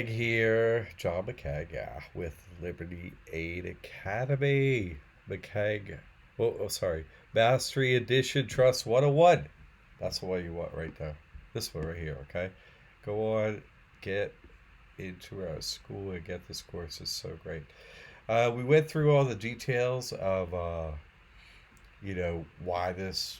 Here, John McKeag, yeah, with Liberty Aid Academy. McKeag, sorry, Mastery Edition Trust 101. That's the one you want right there. This one right here, okay? Go on, get into our school and get this course. It's so great. We went through all the details of, why this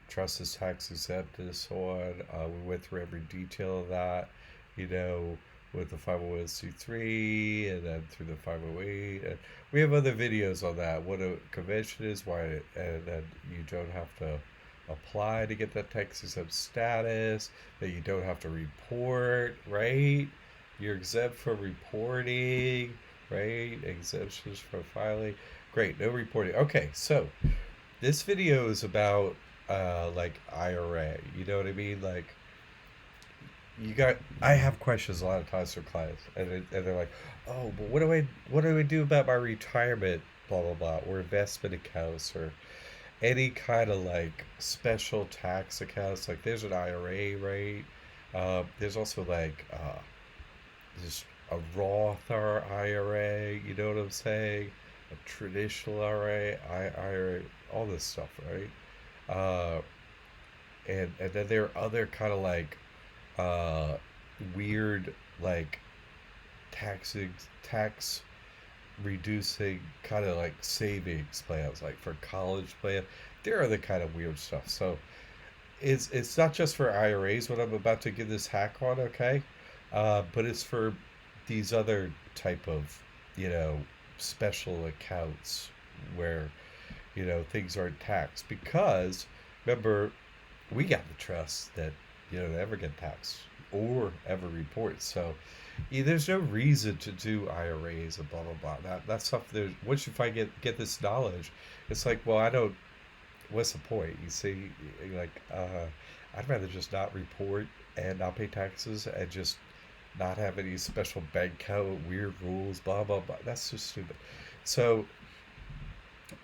trust is tax exempt and so on. We went through every detail of that, you know, with the 501c3 and then through the 508. And we have other videos on that, what a convention is, and then you don't have to apply to get that tax exempt status, that you don't have to report, right? You're exempt from reporting, right? Exemptions from filing. Great, no reporting. Okay, so this video is about like IRA. You know what I mean? Like I have questions a lot of times for clients, and they're like, "Oh, but what do I do about my retirement, blah blah blah, or investment accounts, or any kind of like special tax accounts? Like there's an IRA, right? There's also like just a Roth or IRA. You know what I'm saying? A traditional IRA, IRA, all this stuff, right? Uh, and then there are other kind of like uh, weird like tax reducing kind of like savings plans, like for college plan. There are the kind of weird stuff. So it's not just for IRAs what I'm about to give this hack on, okay? But it's for these other type of you know special accounts where things aren't taxed because remember we got the trust that never get taxed or ever report. So yeah, there's no reason to do IRAs and blah blah blah. That stuff. There's once you find get this knowledge, it's like, well, I don't. What's the point? You see, like I'd rather just not report and not pay taxes and just not have any special bank account weird rules. Blah blah blah. That's just stupid. So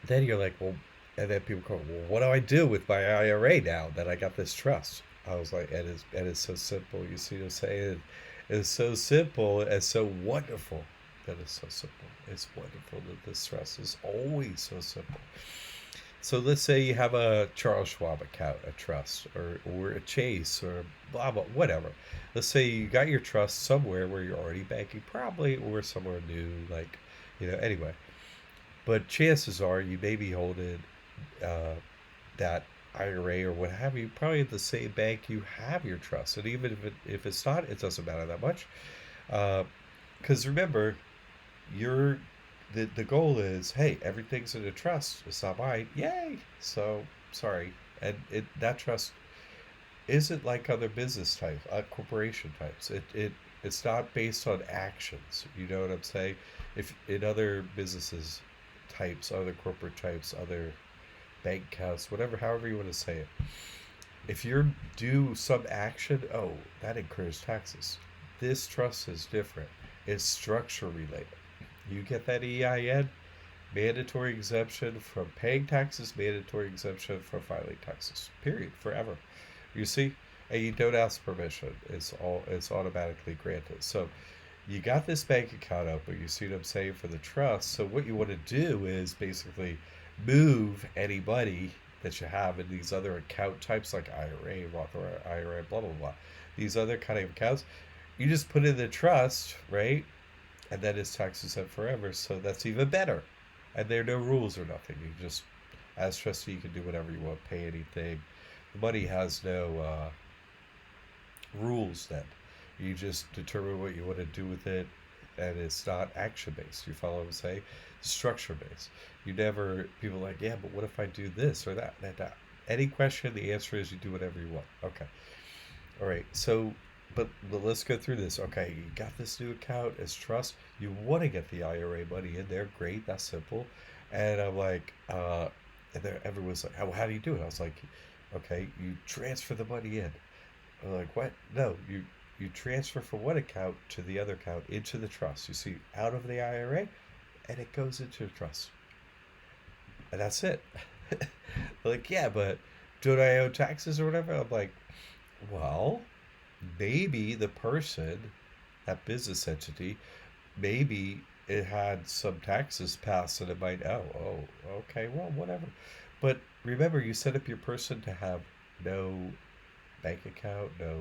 then you're like, well, and then people go, well, what do I do with my IRA now that I got this trust? I was like, it is so simple. You see what I'm saying? It is so simple and so wonderful. That is so simple. It's wonderful that this trust is always so simple. So let's say you have a Charles Schwab account, a trust, or a Chase, or blah blah, whatever. Let's say you got your trust somewhere where you're already banking, probably, or somewhere new, like, anyway. But chances are you may be holding uh, that IRA or what have you, probably at the same bank you have your trust. And even if it's not, it doesn't matter that much. Because remember, you're the goal is, hey, everything's in a trust. It's not mine. Yay! So sorry, and that trust isn't like other business types, corporation types. It's not based on actions. You know what I'm saying? If in other businesses types, other corporate types, other bank accounts, whatever, however you want to say it. If you do some action, oh, that incurs taxes. This trust is different. It's structure related. You get that EIN, mandatory exemption from paying taxes, mandatory exemption from filing taxes. Period. Forever. You see? And you don't ask permission. It's automatically granted. So you got this bank account open, you see what I'm saying, for the trust. So what you want to do is basically move any money that you have in these other account types like IRA, Roth IRA, blah blah blah. These other kind of accounts, you just put in the trust, right? And then it's tax exempt forever. So that's even better. And there are no rules or nothing. You just, as trustee, you can do whatever you want, pay anything. The money has no rules then. You just determine what you want to do with it, and it's not action based. You follow what I'm saying? Structure based. You never, people are like, yeah, but what if I do this or that? Any question, the answer is you do whatever you want. Okay. All right. So, but let's go through this. Okay. You got this new account as trust. You want to get the IRA money in there. Great. That's simple. And I'm like, and there, everyone's like, how do you do it? I was like, okay, you transfer the money in. I'm like, what? No, you transfer from one account to the other account into the trust. You see, out of the IRA, and it goes into the trust, and that's it. Like, yeah, but don't I owe taxes or whatever? I'm like, well, maybe the person that business entity, maybe it had some taxes passed and it might, okay, well, whatever. But remember, you set up your person to have no bank account, no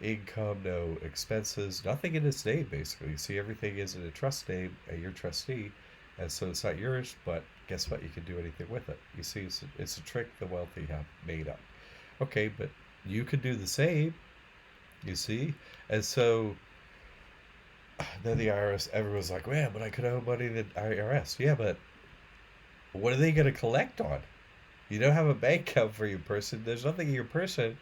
income, no expenses, nothing in its name, basically. You see, everything is in a trust name, and you're trustee, and so it's not yours, but guess what? You can do anything with it. You see, it's a trick the wealthy have made up. Okay, but you could do the same, you see? And so then the IRS, everyone's like, man, but I could owe money to the IRS. Yeah, but what are they going to collect on? You don't have a bank account for your person. There's nothing in your person.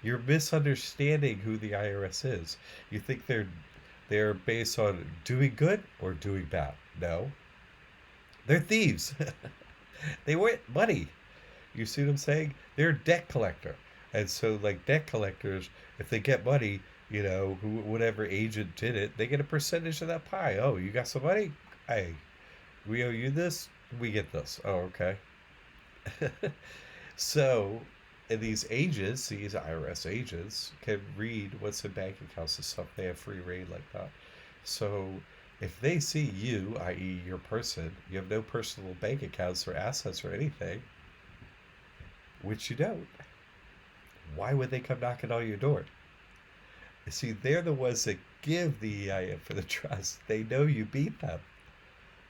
You're misunderstanding who the IRS is. You think they're based on doing good or doing bad. No, they're thieves. They want money. You see what I'm saying? They're a debt collector. And so, like debt collectors, if they get money, whatever agent did it, they get a percentage of that pie. Oh, you got some money? Hey, we owe you this. We get this. Oh, okay. So, and these agents, these IRS agents, can read what's in bank accounts and stuff. They have free reign like that. So, if they see you, i.e., your person, you have no personal bank accounts or assets or anything, which you don't, why would they come knocking on your door? You see, they're the ones that give the EIN for the trust. They know you beat them.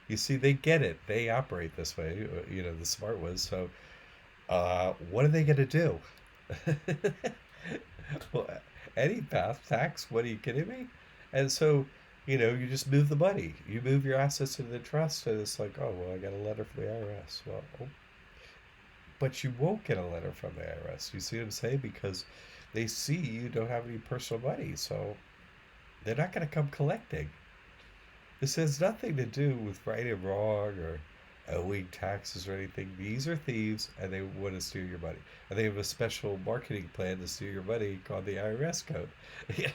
You see, they get it. They operate this way, the smart ones. So, what are they going to do? Well, any path, tax, what are you kidding me? And so, you just move the money. You move your assets into the trust, and it's like, oh, well, I got a letter from the IRS. Well, oh, but you won't get a letter from the IRS. You see what I'm saying? Because they see you don't have any personal money, so they're not going to come collecting. This has nothing to do with right and wrong or owing taxes or anything. These are thieves and they want to steal your money. And they have a special marketing plan to steal your money called the IRS code. Yeah.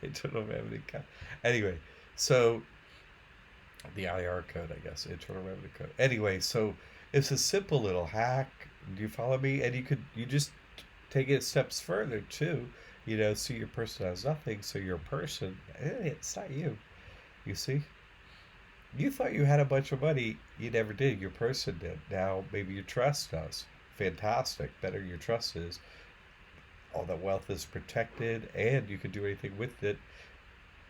Internal Revenue Code. Anyway, so the IR code, I guess, Internal Revenue Code. Anyway, so it's a simple little hack. Do you follow me? And you just take it steps further too. So your person has nothing, so your person, it's not you. You see? You thought you had a bunch of money. You never did. Your person did. Now, maybe your trust does. Fantastic. Better your trust is. All that wealth is protected, and you can do anything with it.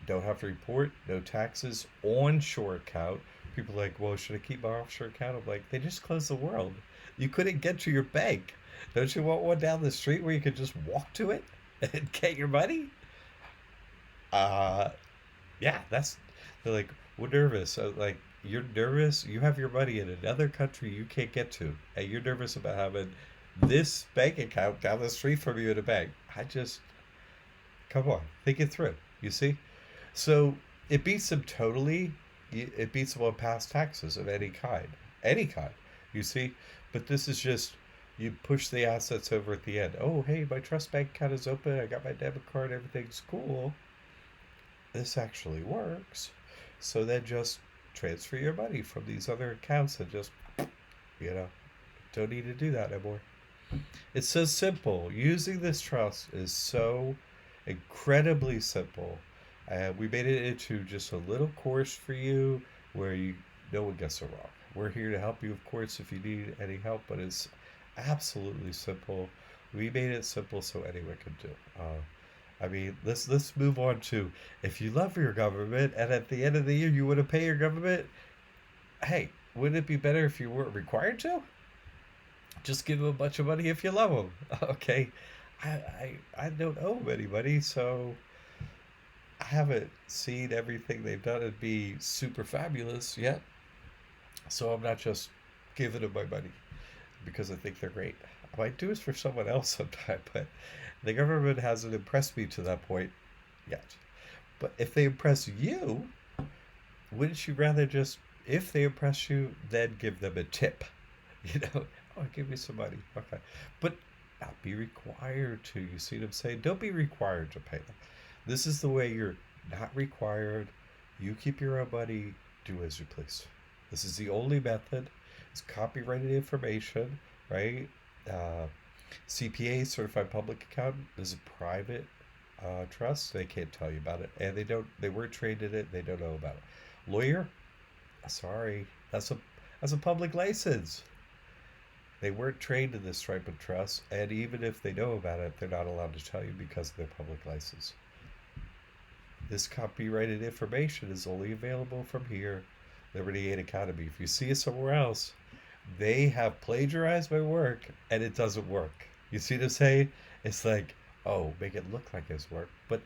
Don't have to report. No taxes. Onshore account. People are like, well, should I keep my offshore account? I'm like, they just closed the world. You couldn't get to your bank. Don't you want one down the street where you could just walk to it and get your money? Uh, yeah, they're like, we're nervous. Like, you're nervous. You have your money in another country you can't get to, and you're nervous about having this bank account down the street from you in a bank. Come on, think it through. You see? So it beats them totally. It beats them on past taxes of any kind. You see? But this is just you push the assets over at the end. Oh, hey, my trust bank account is open. I got my debit card. Everything's cool. This actually works. So then just transfer your money from these other accounts and just, you know, don't need to do that anymore. It's so simple. Using this trust is so incredibly simple. And we made it into just a little course for you where no one gets it wrong. We're here to help you, of course, if you need any help, but it's absolutely simple. We made it simple so anyone can do. Let's move on to if you love your government and at the end of the year you want to pay your government. Hey, wouldn't it be better if you weren't required to? Just give them a bunch of money if you love them. Okay, I don't owe them any money, so I haven't seen everything they've done and be super fabulous yet. So I'm not just giving them my money because I think they're great. I might do this for someone else sometime, but the government hasn't impressed me to that point yet. But if they impress you, wouldn't you rather just, if they impress you, then give them a tip? You know, oh, give me some money. Okay. But not be required to. You see what I'm saying? Don't be required to pay them. This is the way you're not required. You keep your own money, do as you please. This is the only method. It's copyrighted information, right? CPA, Certified Public Accountant, is a private Trust, they can't tell you about it, and they weren't trained in it. They don't know about it. Lawyer, sorry, that's a public license. They weren't trained in this type of trust, and even if they know about it, they're not allowed to tell you because of their public license. This copyrighted information is only available from here, Liberty Aid Academy. If you see it somewhere else, they have plagiarized my work and it doesn't work. You see what I'm saying? It's like, oh, make it look like it's work, but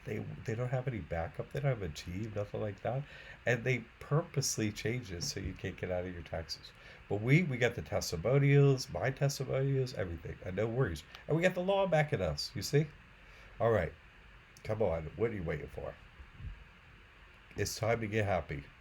they don't have any backup. They don't have a team, nothing like that, and they purposely change it so you can't get out of your taxes. But we got the testimonials, my testimonials, everything, and no worries. And we got the law backing us. You see? All right, come on. What are you waiting for? It's time to get happy.